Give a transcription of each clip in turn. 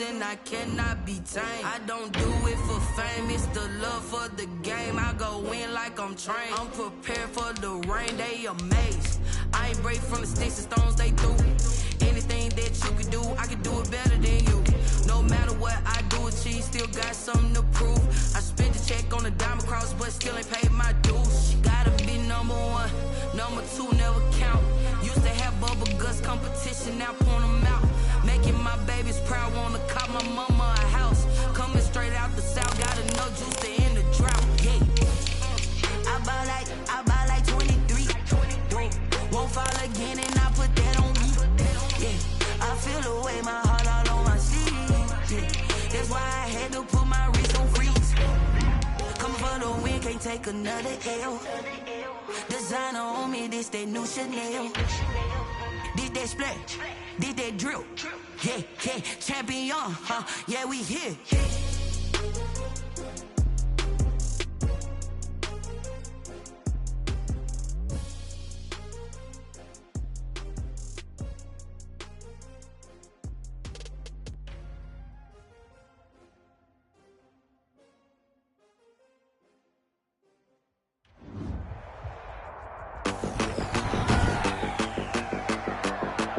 and I cannot be tamed. I don't do it for fame, it's the love for the game. I go in like I'm trained. I'm prepared for the rain, they amazed. I ain't break from the sticks and stones they threw. Anything that you can do, I can do it better than you. No matter what I do, achieve, still got something to prove. I spent the check on the diamond cross, but still ain't paid my dues. She gotta be number one, number two never count. Used to have bubble guts competition, now point them out. Making my babies proud, wanna cop my mama a house. Coming straight out the south, got enough juice to end the drought. Yeah, I buy like 23. Won't fall again, and I put that on me. Yeah, I feel the way, my heart all on my sleeve. Yeah, that's why I had to put my wrist on freeze. Coming for the win, can't take another L. Designer on me, this that new Chanel. Did that splash, did that drill. Yeah, yeah, champion, yeah, we here.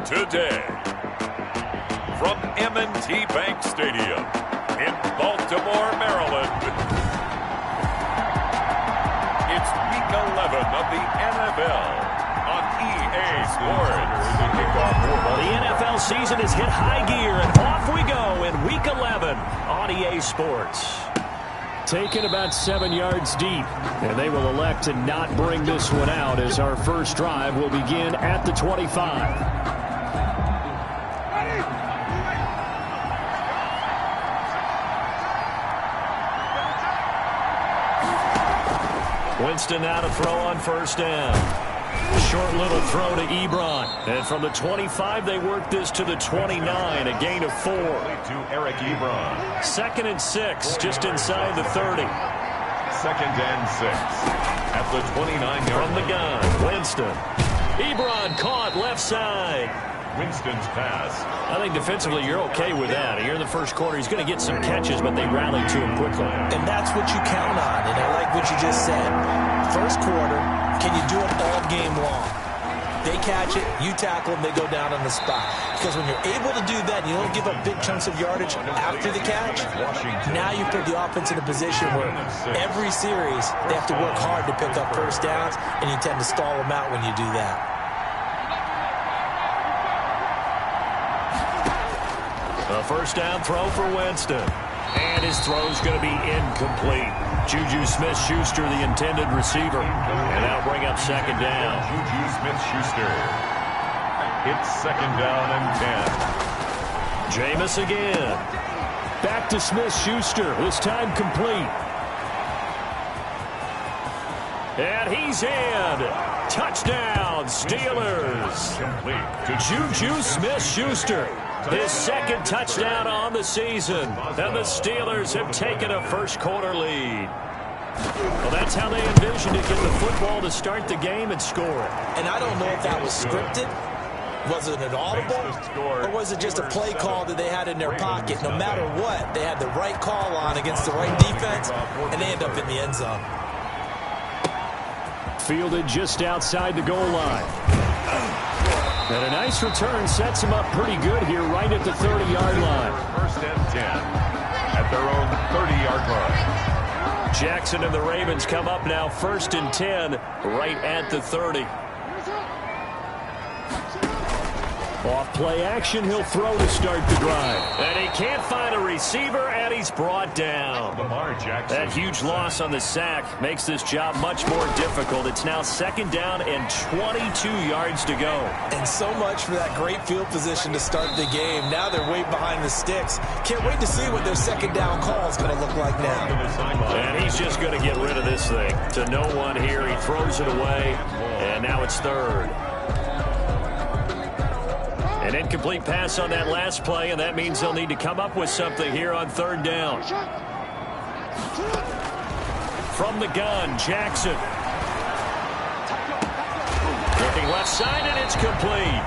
Today, from M&T Bank Stadium in Baltimore, Maryland, it's Week 11 of the NFL on EA Sports. The NFL season has hit high gear, and off we go in Week 11 on EA Sports. Taken about 7 yards deep, and they will elect to not bring this one out as our first drive will begin at the 25. Winston now to throw on first down. Short little throw to Ebron. And from the 25, they work this to the 29, a gain of 4. To Eric Ebron. 2nd and 6, just inside the 30. 2nd and 6 at the 29-yard From the gun, Winston. Ebron caught left side. Winston's pass. I think defensively you're okay with that. Here in the first quarter, he's going to get some catches, but they rallied to him quickly. And that's what you count on, and I like what you just said. First quarter, can you do it all game long? They catch it, you tackle them, they go down on the spot. Because when you're able to do that, and you don't give up big chunks of yardage after the catch, now you put the offense in a position where every series they have to work hard to pick up first downs, and you tend to stall them out when you do that. A first down throw for Winston. And his throw's going to be incomplete. Juju Smith-Schuster, the intended receiver. And that'll bring up 2nd down. Juju Smith-Schuster. It's 2nd down and 10. Jameis again. Back to Smith-Schuster, this time complete. And he's in. Touchdown, Steelers. Complete to Juju Smith-Schuster. His 2nd touchdown on the season. And the Steelers have taken a first quarter lead. Well, that's how they envisioned it, get the football to start the game and score it. And I don't know if that was scripted. Was it an audible? Or was it just a play call that they had in their pocket? No matter what, they had the right call on against the right defense, and they end up in the end zone. Fielded just outside the goal line. And a nice return sets him up pretty good here right at the 30-yard line. 1st and 10 at their own 30-yard line. Jackson and the Ravens come up now 1st and 10 right at the 30. Off play action, he'll throw to start the drive. And he can't find a receiver, and he's brought down. Lamar Jackson. That huge loss on the sack makes this job much more difficult. It's now 2nd down and 22 yards to go. And so much for that great field position to start the game. Now they're way behind the sticks. Can't wait to see what their 2nd down call is going to look like now. And he's just going to get rid of this thing. To no one here, he throws it away, and now it's 3rd. An incomplete pass on that last play, and that means they'll need to come up with something here on 3rd down. From the gun, Jackson. Looking left side, and it's complete.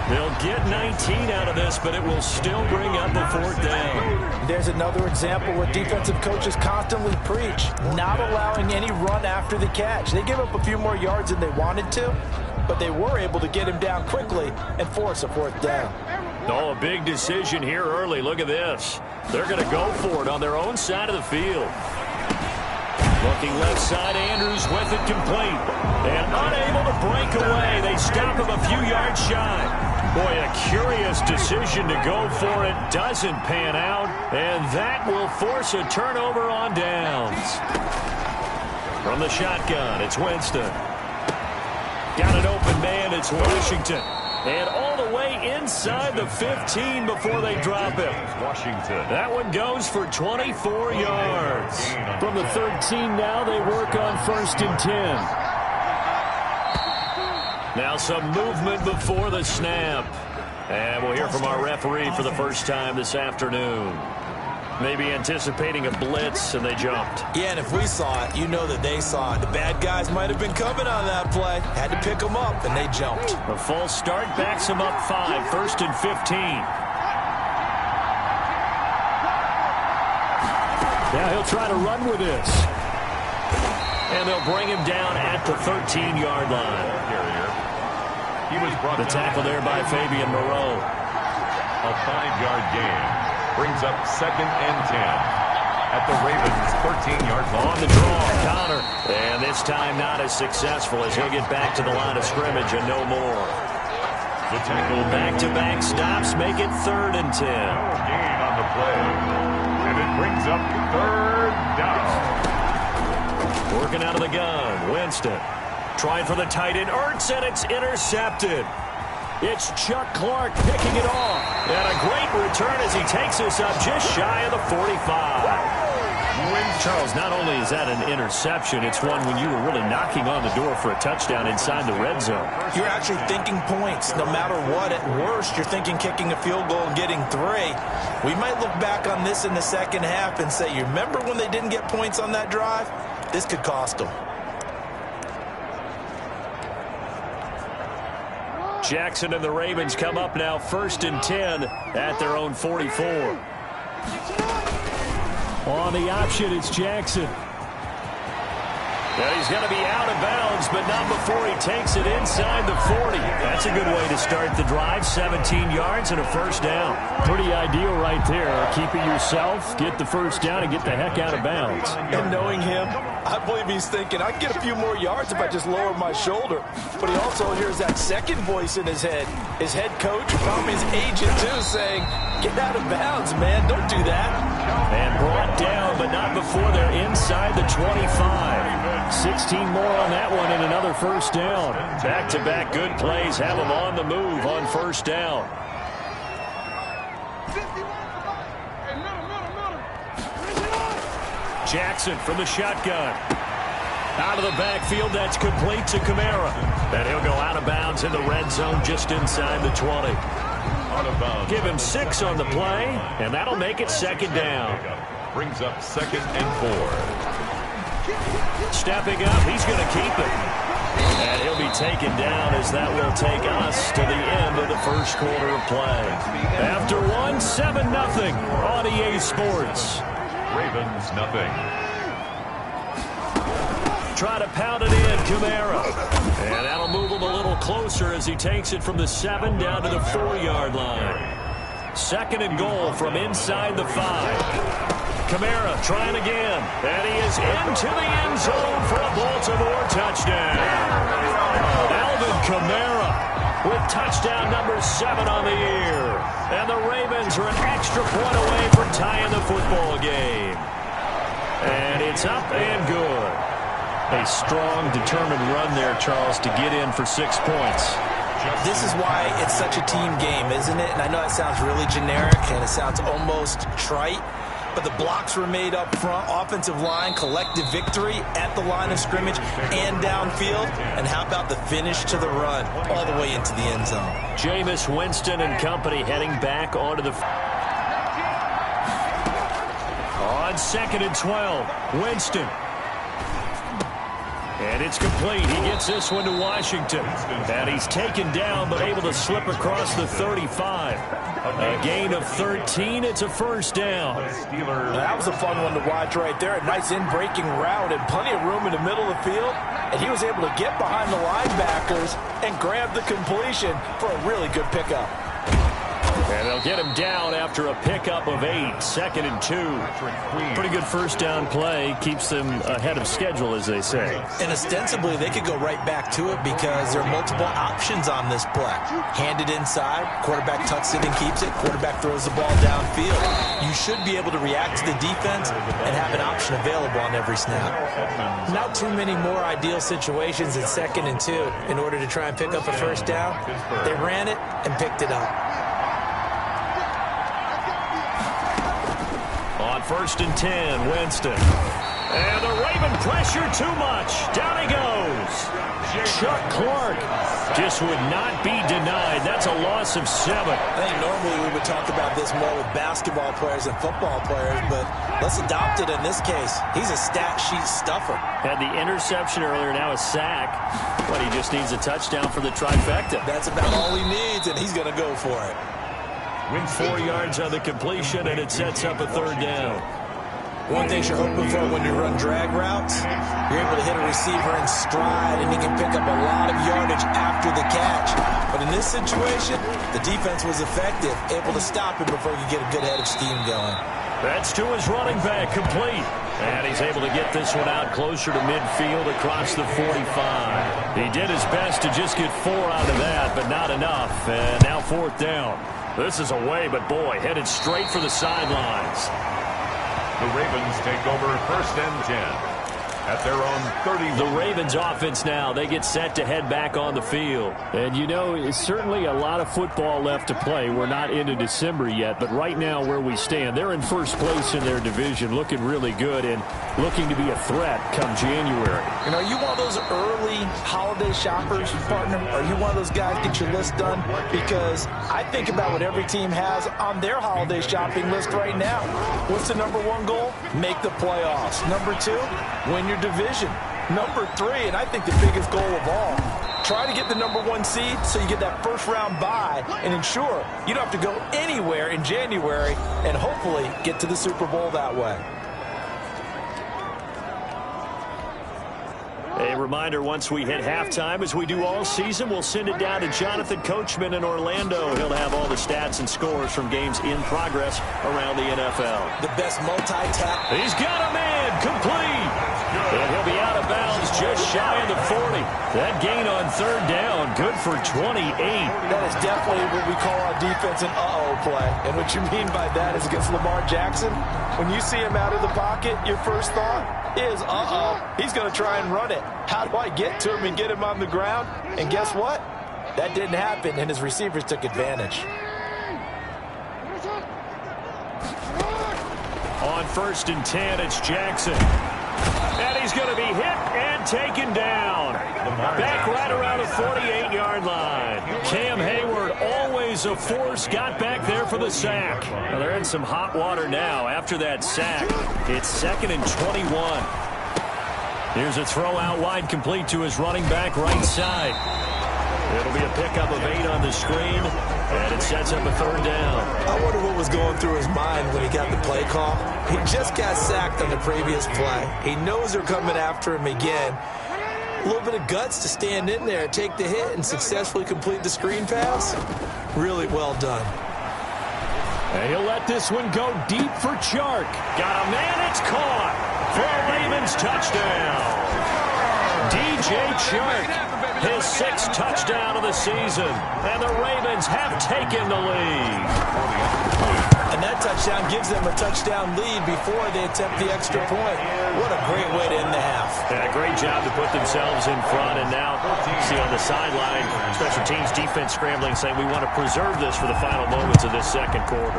They'll get 19 out of this, but it will still bring up a 4th down. There's another example what defensive coaches constantly preach, not allowing any run after the catch. They gave up a few more yards than they wanted to, but they were able to get him down quickly and force a 4th down. Oh, a big decision here early. Look at this. They're going to go for it on their own side of the field. Looking left side, Andrews with it complete. And unable to break away. They stop him a few yards shy. Boy, a curious decision to go for it. Doesn't pan out. And that will force a turnover on downs. From the shotgun, it's Winston. Got an open man, it's Washington. And all the way inside the 15 before they drop it. Washington. That one goes for 24 yards. From the 13 now, they work on 1st and 10. Now some movement before the snap. And we'll hear from our referee for the first time this afternoon. Maybe anticipating a blitz, and they jumped. Yeah, and if we saw it, you know that they saw it. The bad guys might have been coming on that play. Had to pick them up, and they jumped. A false start backs them up 5, 1st and 15. Now he'll try to run with this. And they'll bring him down at the 13-yard line. He was brought the tackle there by Fabian Moreau. A 5-yard gain. Brings up 2nd and 10 at the Ravens' 13-yard line. On the draw, Connor. And this time not as successful as he'll get back to the line of scrimmage and no more. The tackle back-to-back stops make it 3rd and 10. Gain on the play. And it brings up 3rd down. Working out of the gun, Winston. Trying for the tight end, Ertz, and it's intercepted. It's Chuck Clark picking it off. And a great return as he takes this up just shy of the 45. Charles, not only is that an interception, it's one when you were really knocking on the door for a touchdown inside the red zone. You're actually thinking points. No matter what, at worst, you're thinking kicking a field goal and getting 3. We might look back on this in the second half and say, you remember when they didn't get points on that drive? This could cost them. Jackson and the Ravens come up now 1st and 10 at their own 44. On the option, it's Jackson. Well, he's going to be out of bounds, but not before he takes it inside the 40. That's a good way to start the drive. 17 yards and a 1st down. Pretty ideal right there. Keep it yourself, get the 1st down, and get the heck out of bounds. And knowing him, I believe he's thinking, I can get a few more yards if I just lower my shoulder. But he also hears that second voice in his head. His head coach, probably his agent too, saying, get out of bounds, man. Don't do that. And brought down, but not before they're inside the 25. 16 more on that one and another 1st down. Back-to-back good plays have them on the move on 1st down. Jackson from the shotgun. Out of the backfield, that's complete to Kamara. And he'll go out of bounds in the red zone just inside the 20. Out of bounds. Give him 6 on the play, and that'll make it 2nd down. Brings up 2nd and 4. Stepping up, he's going to keep it. And he'll be taken down as that will take us to the end of the 1st quarter of play. After 7-0 on EA Sports. Ravens nothing. Try to pound it in, Kamara. And that'll move him a little closer as he takes it from the 7 down to the 4-yard line. 2nd and goal from inside the 5. Kamara trying again, and he is into the end zone for a Baltimore touchdown. Alvin Kamara with touchdown number 7 on the year. And the Ravens are an extra point away from tying the football game. And it's up and good. A strong, determined run there, Charles, to get in for 6 points. This is why it's such a team game, isn't it? And I know that sounds really generic, and it sounds almost trite. But the blocks were made up front, offensive line, collective victory at the line of scrimmage and downfield. And how about the finish to the run all the way into the end zone? Jameis Winston and company heading back onto the... On 2nd and 12, Winston. And it's complete. He gets this one to Washington. And he's taken down but able to slip across the 35. A gain of 13. It's a first down. That was a fun one to watch right there. A nice in-breaking route and plenty of room in the middle of the field. And he was able to get behind the linebackers and grab the completion for a really good pickup. And they'll get him down after a pickup of 8, 2nd and 2. Pretty good first down play. Keeps them ahead of schedule, as they say. And ostensibly, they could go right back to it because there are multiple options on this play. Handed inside, quarterback tucks it and keeps it, quarterback throws the ball downfield. You should be able to react to the defense and have an option available on every snap. Not too many more ideal situations in 2nd and 2 in order to try and pick up a first down. They ran it and picked it up. On 1st and 10, Winston. And the Raven pressure too much. Down he goes. Chuck Clark just would not be denied. That's a loss of 7. I think normally we would talk about this more with basketball players and football players, but let's adopt it in this case. He's a stat sheet stuffer. Had the interception earlier, now a sack. But he just needs a touchdown for the trifecta. That's about all he needs, and he's going to go for it. Wins 4 yards on the completion, and it sets up a 3rd down. One thing you're hoping for when you run drag routes, you're able to hit a receiver in stride, and he can pick up a lot of yardage after the catch. But in this situation, the defense was effective, able to stop him before you get a good head of steam going. That's to his running back, complete. And he's able to get this one out closer to midfield across the 45. He did his best to just get 4 out of that, but not enough. And now 4th down. This is away, but boy, headed straight for the sidelines. The Ravens take over 1st and 10 at their own 30. The Ravens offense now, they get set to head back on the field. And you know, it's certainly a lot of football left to play. We're not into December yet, but right now where we stand, they're in first place in their division, looking really good and looking to be a threat come January. You know, are you one of those early holiday shoppers, partner? Are you one of those guys get your list done? Because I think about what every team has on their holiday shopping list right now. What's the number 1 goal? Make the playoffs. Number 2, win your division. Number 3, and I think the biggest goal of all, try to get the number 1 seed so you get that first round bye and ensure you don't have to go anywhere in January and hopefully get to the Super Bowl that way. A reminder, once we hit halftime, as we do all season, we'll send it down to Jonathan Coachman in Orlando. He'll have all the stats and scores from games in progress around the NFL. The best multi-tap. He's got a man, complete. And he'll be out of bounds just shy of the 40. That gain on 3rd down, good for 28. That is definitely what we call our defense an uh-oh play. And what you mean by that is against Lamar Jackson, when you see him out of the pocket, your first thought is, uh-oh, he's going to try and run it. How do I get to him and get him on the ground? And guess what? That didn't happen, and his receivers took advantage. On 1st and 10, it's Jackson. And he's going to be hit and taken down. Back right around the 48-yard line. Cam Hayward, always a force, got back there for the sack. Well, they're in some hot water now after that sack. It's 2nd and 21. Here's a throw out wide, complete to his running back right side. It'll be a pickup of 8 on the screen, and it sets up a 3rd down. I wonder what was going through his mind when he got the play call. He just got sacked on the previous play. He knows they're coming after him again. A little bit of guts to stand in there, take the hit, and successfully complete the screen pass. Really well done. And he'll let this one go deep for Chark. Got a man, it's caught for a Ravens touchdown. DJ Chark. His 6th touchdown of the season, and the Ravens have taken the lead. And that touchdown gives them a touchdown lead before they attempt the extra point. What a great way to end the half. And a great job to put themselves in front, and now see on the sideline, special teams defense scrambling, saying we want to preserve this for the final moments of this 2nd quarter.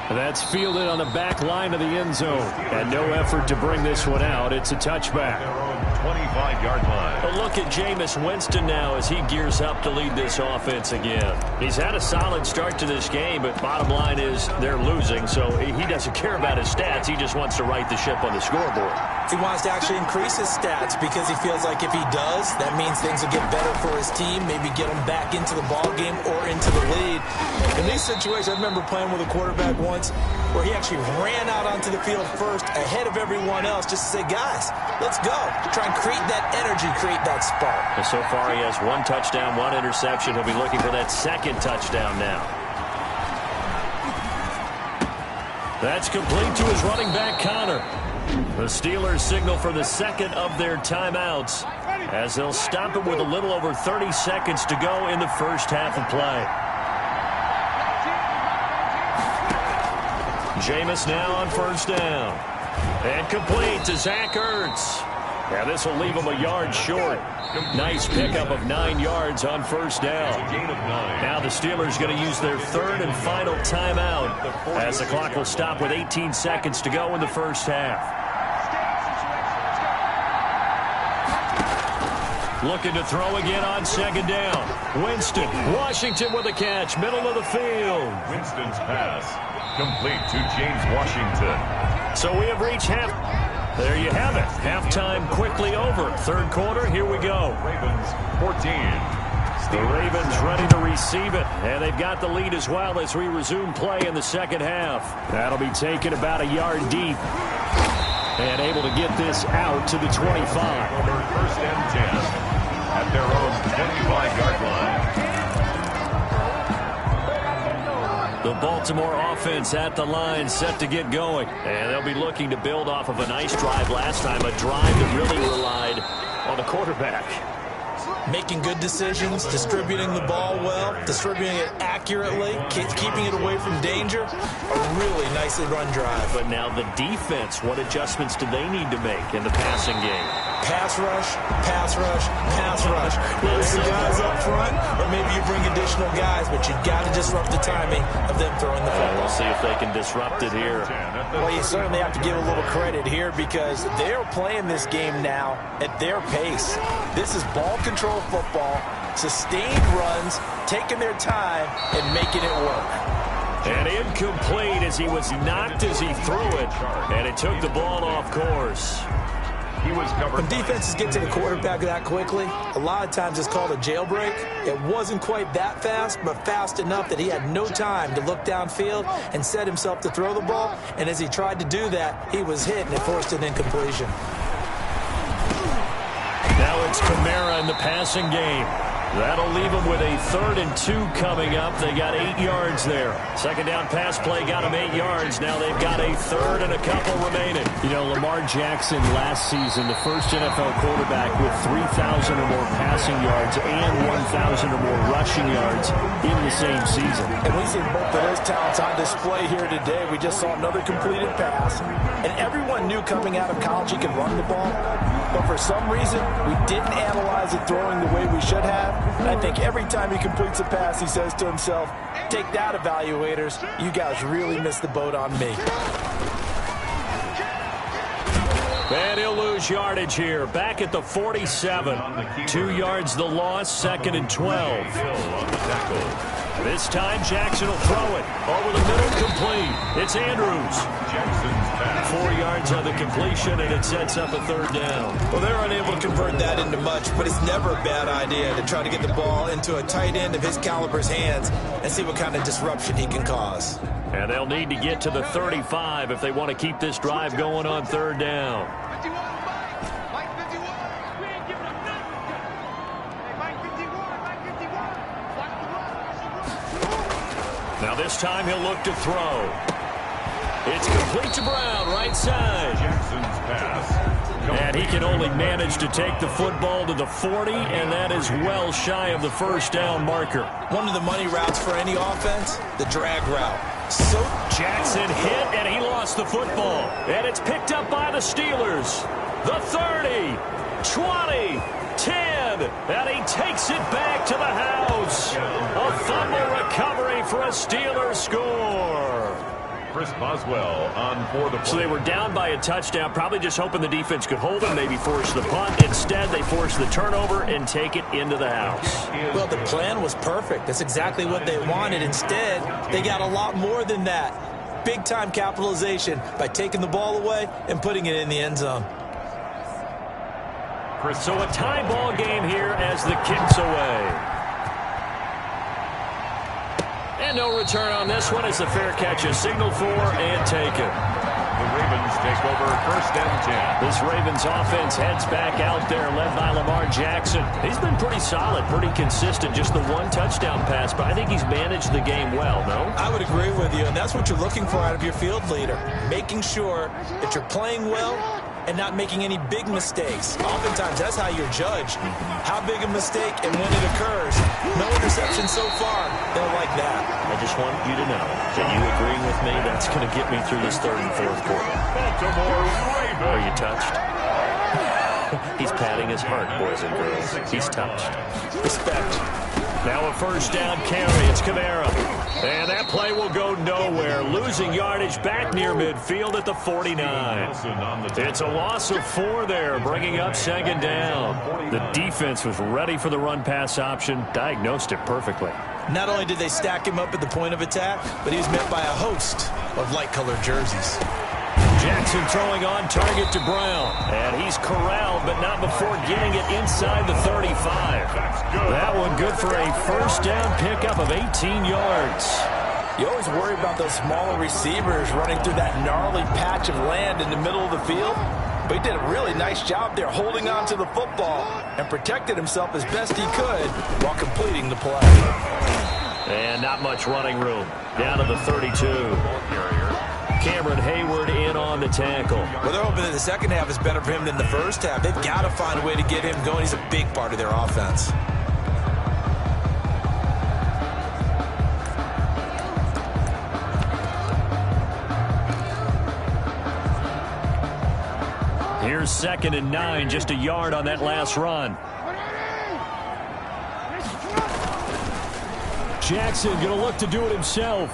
That's fielded on the back line of the end zone. And no effort to bring this one out. It's a touchback. 25-yard line. A look at Jameis Winston now as he gears up to lead this offense again. He's had a solid start to this game, but bottom line is they're losing, so he doesn't care about his stats. He just wants to right the ship on the scoreboard. He wants to actually increase his stats because he feels like if he does, that means things will get better for his team, maybe get him back into the ball game or into the lead. In these situations, I remember playing with a quarterback once where he actually ran out onto the field first ahead of everyone else just to say, guys, let's go. Try and create that energy, create that spark. And so far, he has 1 touchdown, 1 interception. He'll be looking for that second touchdown now. That's complete to his running back, Connor. The Steelers signal for the second of their timeouts as they'll stop it with a little over 30 seconds to go in the first half of play. Jameis now on first down. And complete to Zach Ertz. Yeah, this will leave him a yard short. Nice pickup of 9 yards on first down. Now the Steelers going to use their third and final timeout as the clock will stop with 18 seconds to go in the first half. Looking to throw again on second down. Winston, Washington with a catch, middle of the field. Winston's pass complete to James Washington. So we have reached half. There you have it. Halftime quickly over. Third quarter, here we go. Ravens 14. The Ravens ready to receive it, and they've got the lead as well as we resume play in the second half. That'll be taken about a yard deep. And able to get this out to the 25. First and 10 at their own 25-yard line. The Baltimore offense at the line set to get going. And they'll be looking to build off of a nice drive last time, a drive that really relied on the quarterback. Making good decisions, distributing the ball well, distributing it accurately, keeping it away from danger. A really nicely run drive. But now the defense, what adjustments do they need to make in the passing game? Pass rush, pass rush, pass rush. Whether it's the guys up front or maybe you bring additional guys, but you've got to disrupt the timing of them throwing the football. We'll see if they can disrupt it here. Well, you certainly have to give a little credit here because they're playing this game now at their pace. This is ball control football, sustained runs, taking their time and making it work. And incomplete as he was knocked as he threw it, and it took the ball off course. When defenses get to the quarterback that quickly, a lot of times it's called a jailbreak. It wasn't quite that fast, but fast enough that he had no time to look downfield and set himself to throw the ball. And as he tried to do that, he was hit and it forced an incompletion. Now it's Kamara in the passing game. That'll leave them with a 3rd and 2 coming up. They got 8 yards there. Second down pass play got them 8 yards. Now they've got a 3rd and a couple remaining. You know, Lamar Jackson last season, the first NFL quarterback with 3,000 or more passing yards and 1,000 or more rushing yards in the same season. And we see both of those talents on display here today. We just saw another completed pass. And everyone knew coming out of college he could run the ball. But for some reason, we didn't analyze it throwing the way we should have. And I think every time he completes a pass, he says to himself, take that, evaluators. You guys really missed the boat on me. And he'll lose yardage here. Back at the 47. 2 yards the loss, 2nd and 12. This time Jackson will throw it. Over the middle, complete. It's Andrews. 4 yards on the completion, and it sets up a 3rd down. Well, they're unable to convert that into much, but it's never a bad idea to try to get the ball into a tight end of his caliber's hands and see what kind of disruption he can cause. And they'll need to get to the 35 if they want to keep this drive going on 3rd down. Now this time he'll look to throw. It's complete to Brown, right side. Jackson's pass. And he can only manage to take the football to the 40, and that is well shy of the first down marker. One of the money routes for any offense, the drag route. So Jackson hit, and he lost the football. And it's picked up by the Steelers. The 30, 20, 10, and he takes it back to the house. A fumble recovery for a Steelers score. Chris Boswell on for the play. So they were down by a touchdown, probably just hoping the defense could hold them, maybe force the punt. Instead, they force the turnover and take it into the house. Well, the plan was perfect. That's exactly what they wanted. Instead, they got a lot more than that. Big-time capitalization by taking the ball away and putting it in the end zone. So a tie ball game here as the kick's away. And no return on this one as the fair catch is signaled for and taken. The Ravens take over 1st and 10. This Ravens offense heads back out there, led by Lamar Jackson. He's been pretty solid, pretty consistent, just the one touchdown pass, but I think he's managed the game well, no? I would agree with you, and that's what you're looking for out of your field leader, making sure that you're playing well and not making any big mistakes. Oftentimes, that's how you're judged. How big a mistake and when it occurs. No interception so far. They'll like that. I just want you to know that you agreeing with me, that's going to get me through this 3rd and 4th quarter. Baltimore Ravens. Are you touched? He's patting his heart, boys and girls. He's touched. Respect. Now a 1st down carry. It's Kamara. And that play will go nowhere. Losing yardage back near midfield at the 49. It's a loss of 4 there, bringing up 2nd down. The defense was ready for the run-pass option, diagnosed it perfectly. Not only did they stack him up at the point of attack, but he was met by a host of light-colored jerseys. Jackson throwing on target to Brown. And he's corralled, but not before getting it inside the 35. That one good for a 1st down pickup of 18 yards. You always worry about those smaller receivers running through that gnarly patch of land in the middle of the field. But he did a really nice job there holding on to the football and protected himself as best he could while completing the play. And not much running room. Down to the 32. Cameron Hayward in on the tackle. Well, they're hoping that the second half is better for him than the first half. They've got to find a way to get him going. He's a big part of their offense. Here's 2nd and 9, just a yard on that last run. Jackson going to look to do it himself.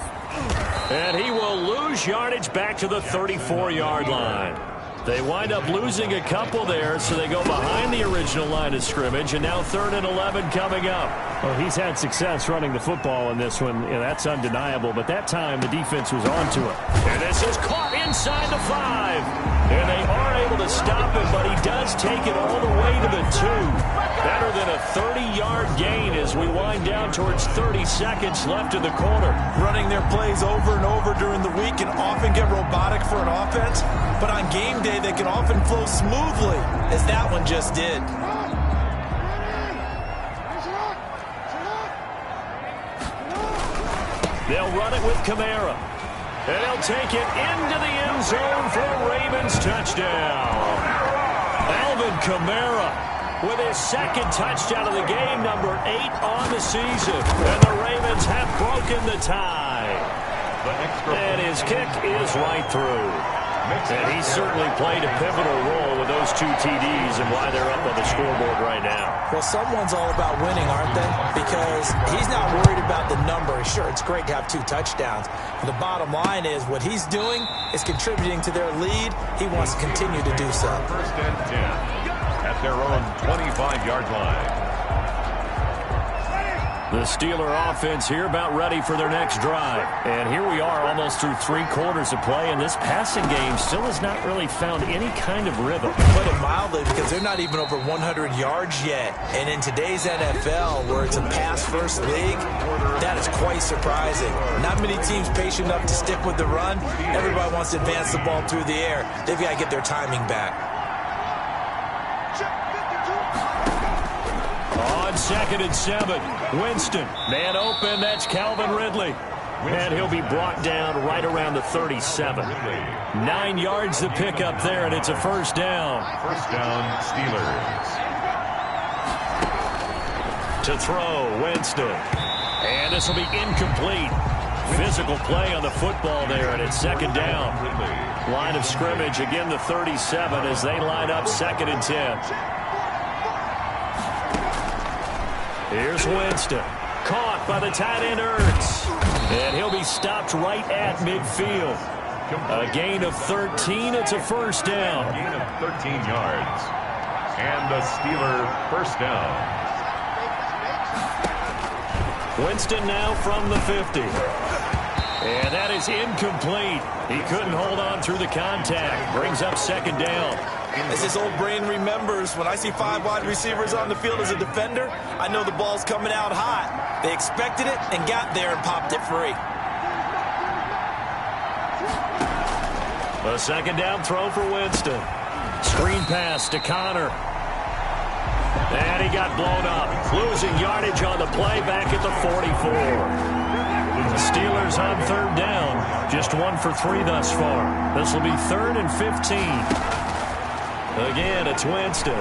And he will lose yardage back to the 34-yard line. They wind up losing a couple there, so they go behind the original line of scrimmage, and now 3rd and 11 coming up. Well, he's had success running the football in this one. Yeah, that's undeniable, but that time the defense was on to it. And this is caught inside the 5. And they are able to stop him, but he does take it all the way to the 2. Better than a 30-yard gain as we wind down towards 30 seconds left in the quarter. Running their plays over and over during the week can often get robotic for an offense, but on game day they can often flow smoothly, as that one just did. They'll run it with Kamara. And he'll take it into the end zone for a Ravens touchdown. Alvin Kamara with his 2nd touchdown of the game, number 8 on the season. And the Ravens have broken the tie. And his kick is right through. And he certainly played a pivotal role with those 2 TDs and why they're up on the scoreboard right now. Well, someone's all about winning, aren't they? Because he's not worried about the number. Sure, it's great to have 2 touchdowns. But the bottom line is what he's doing is contributing to their lead. He wants to continue to do so. 1st and 10 at their own 25-yard line. The Steeler offense here about ready for their next drive. And here we are almost through 3 quarters of play, and this passing game still has not really found any kind of rhythm. Put it mildly, because they're not even over 100 yards yet. And in today's NFL, where it's a pass-first league, that is quite surprising. Not many teams patient enough to stick with the run. Everybody wants to advance the ball through the air. They've got to get their timing back. On 2nd and 7, Winston. Man open, that's Calvin Ridley. And he'll be brought down right around the 37. 9 yards to pick up there, and it's a 1st down. 1st down, Steelers. To throw, Winston. And this will be incomplete. Physical play on the football there, and it's 2nd down. Line of scrimmage, again the 37 as they line up 2nd and 10. Here's Winston. Caught by the tight end, Ertz. And he'll be stopped right at midfield. A gain of 13. It's a first down. A gain of 13 yards. And the Steeler first down. Winston now from the 50. And that is incomplete. He couldn't hold on through the contact. Brings up second down. As his old brain remembers, when I see 5 wide receivers on the field as a defender, I know the ball's coming out hot. They expected it and got there and popped it free. A second down throw for Winston. Screen pass to Connor. And he got blown up. Losing yardage on the play back at the 44. The Steelers on third down. Just 1 for 3 thus far. This will be 3rd and 15. Again, it's Winston.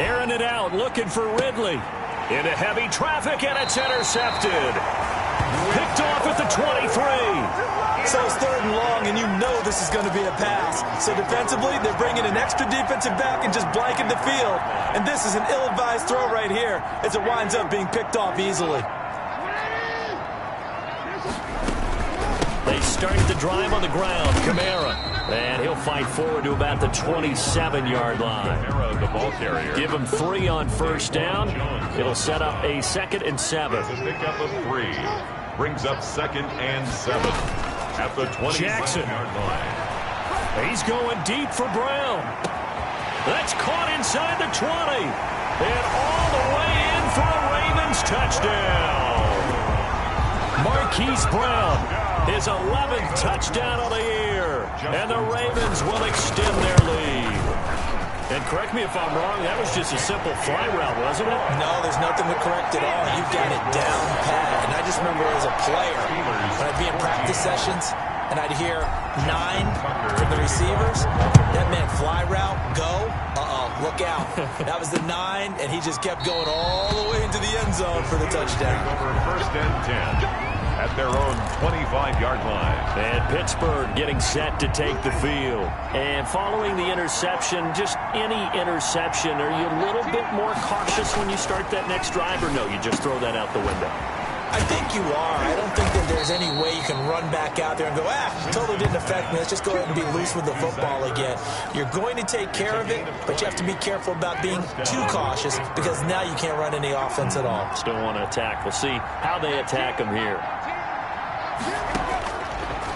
Airing it out, looking for Ridley. Into heavy traffic, and it's intercepted. Picked off at the 23. So it's 3rd and long, and you know this is going to be a pass. So defensively, they're bringing an extra defensive back and just blanking the field. And this is an ill-advised throw right here as it winds up being picked off easily. They start the drive on the ground. Kamara. And he'll fight forward to about the 27-yard line. Kamara, the ball carrier. Give him 3 on first down. It'll set up a 2nd and 7. It's a pickup of 3. Brings up 2nd and 7. At the 27-yard line. He's going deep for Brown. That's caught inside the 20. And all the way in for a Ravens touchdown. Marquise Brown, his 11th touchdown of the year. And the Ravens will extend their lead. And correct me if I'm wrong, that was just a simple fly route, wasn't it? No, there's nothing to correct at all. You've got it down pat. And I just remember as a player, when I'd be in practice sessions, and I'd hear 9 from the receivers, that meant fly route, go, look out. That was the 9, and he just kept going all the way into the end zone for the touchdown. Over 1st and 10. At their own 25-yard line. And Pittsburgh getting set to take the field. And following the interception, just any interception, are you a little bit more cautious when you start that next drive, or no, you just throw that out the window? I think you are. I don't think that there's any way you can run back out there and go, totally didn't affect me. Let's just go ahead and be loose with the football again. You're going to take care of it, but you have to be careful about being too cautious because now you can't run any offense at all. Still want to attack. We'll see how they attack him here.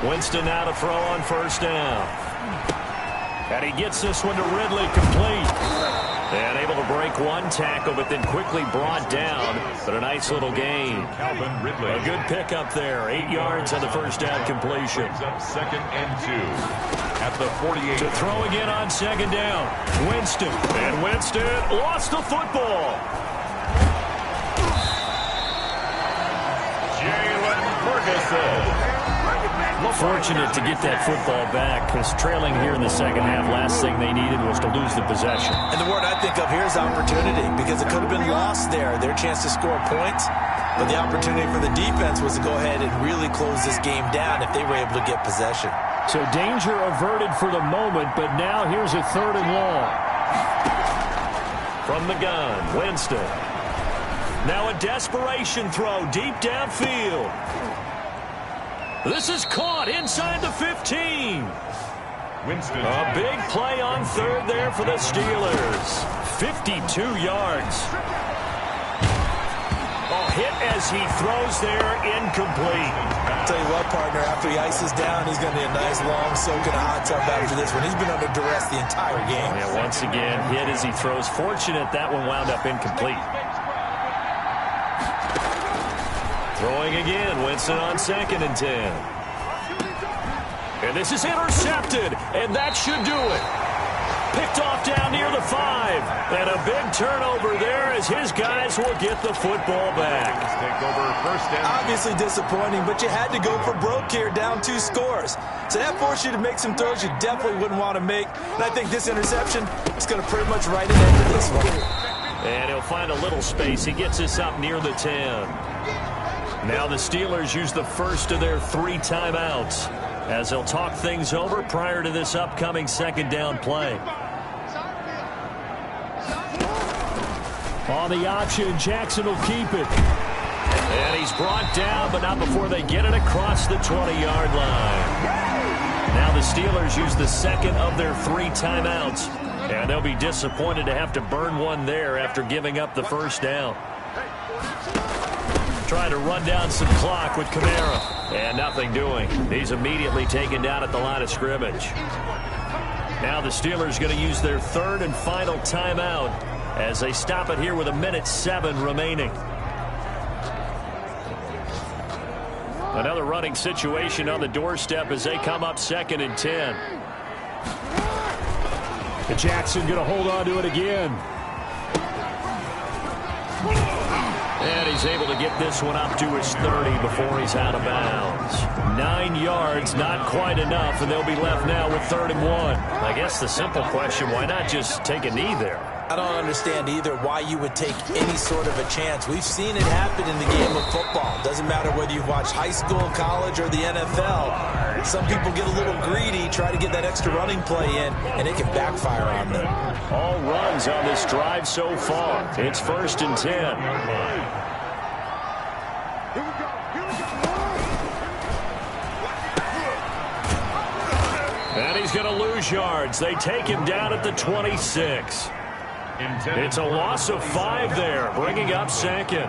Winston now to throw on first down. And he gets this one to Ridley complete. And able to break 1 tackle, but then quickly brought down. But a nice little gain. Calvin Ridley. A good pickup there. 8 yards on the first down completion. Brings up 2nd and 2. At the 48. To throw again on second down. Winston. And Winston lost the football. Jalen Ferguson. Fortunate to get that football back because trailing here in the second half, last thing they needed was to lose the possession. And the word I think of here is opportunity because it could have been lost there, their chance to score points. But the opportunity for the defense was to go ahead and really close this game down if they were able to get possession. So danger averted for the moment, but now here's a 3rd and long. From the gun, Winston. Now a desperation throw deep downfield. This is caught inside the 15. Winston. A big play on 3rd there for the Steelers. 52 yards. Hit as he throws there, incomplete. I'll tell you what, partner, after he ices down, he's going to need a nice long soak in a hot tub after this one. He's been under duress the entire game. Yeah, once again, hit as he throws. Fortunate that one wound up incomplete. Throwing again, Winston on 2nd and 10. And this is intercepted, and that should do it. Picked off down near the 5. And a big turnover there as his guys will get the football back. Take over 1st and. Obviously disappointing, but you had to go for broke here, down 2 scores. So that forced you to make some throws you definitely wouldn't want to make. And I think this interception is going to pretty much write it into this one. And he'll find a little space. He gets this up near the 10. Now the Steelers use the first of their 3 timeouts as they'll talk things over prior to this upcoming second down play. On the option, Jackson will keep it. And he's brought down, but not before they get it across the 20-yard line. Now the Steelers use the second of their 3 timeouts. And they'll be disappointed to have to burn one there after giving up the first down. Trying to run down some clock with Kamara. And nothing doing. He's immediately taken down at the line of scrimmage. Now the Steelers going to use their 3rd and final timeout as they stop it here with 1:07 remaining. Another running situation on the doorstep as they come up 2nd and 10. And Jackson going to hold on to it again. And he's able to get this one up to his 30 before he's out of bounds. 9 yards, not quite enough, and they'll be left now with 3rd and 1. I guess the simple question, why not just take a knee there? I don't understand either why you would take any sort of a chance. We've seen it happen in the game of football. Doesn't matter whether you've watched high school, college, or the NFL. Some people get a little greedy, try to get that extra running play in, and it can backfire on them. All runs on this drive so far. It's 1st and 10. And he's going to lose yards. They take him down at the 26. It's a loss of 5 there, bringing up 2nd.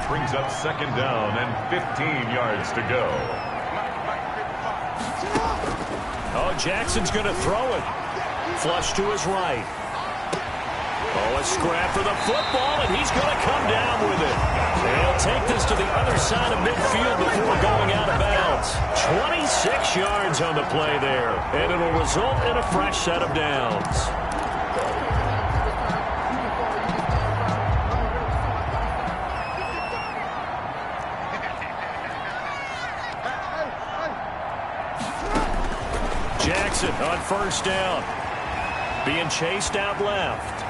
Brings up 2nd down and 15 yards to go. Oh, Jackson's going to throw it. Flush to his right. Oh, a scrap for the football, and he's going to come down with it. And he'll take this to the other side of midfield before going out of bounds. 26 yards on the play there, and it'll result in a fresh set of downs. Jackson on 1st down. Being chased out left.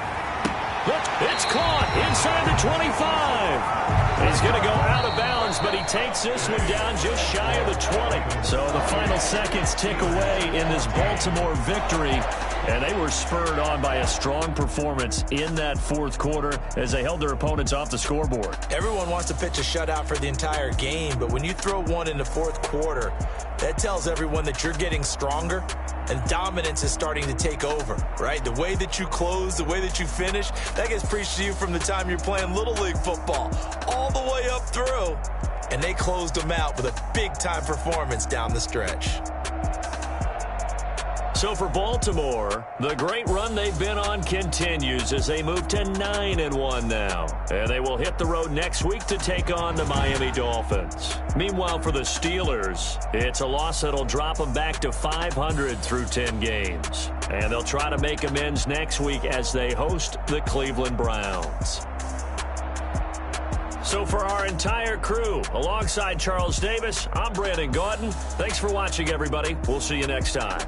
Look, it's caught inside the 25. He's going to go out of bounds, but he takes this one down just shy of the 20. So the final seconds tick away in this Baltimore victory. And they were spurred on by a strong performance in that 4th quarter as they held their opponents off the scoreboard. Everyone wants to pitch a shutout for the entire game, but when you throw one in the 4th quarter, that tells everyone that you're getting stronger and dominance is starting to take over, right? The way that you close, the way that you finish, that gets preached to you from the time you're playing Little League football all the way up through. And they closed them out with a big-time performance down the stretch. So for Baltimore, the great run they've been on continues as they move to 9-1 now. And they will hit the road next week to take on the Miami Dolphins. Meanwhile, for the Steelers, it's a loss that'll drop them back to 500 through 10 games. And they'll try to make amends next week as they host the Cleveland Browns. So for our entire crew, alongside Charles Davis, I'm Brandon Gautin. Thanks for watching, everybody. We'll see you next time.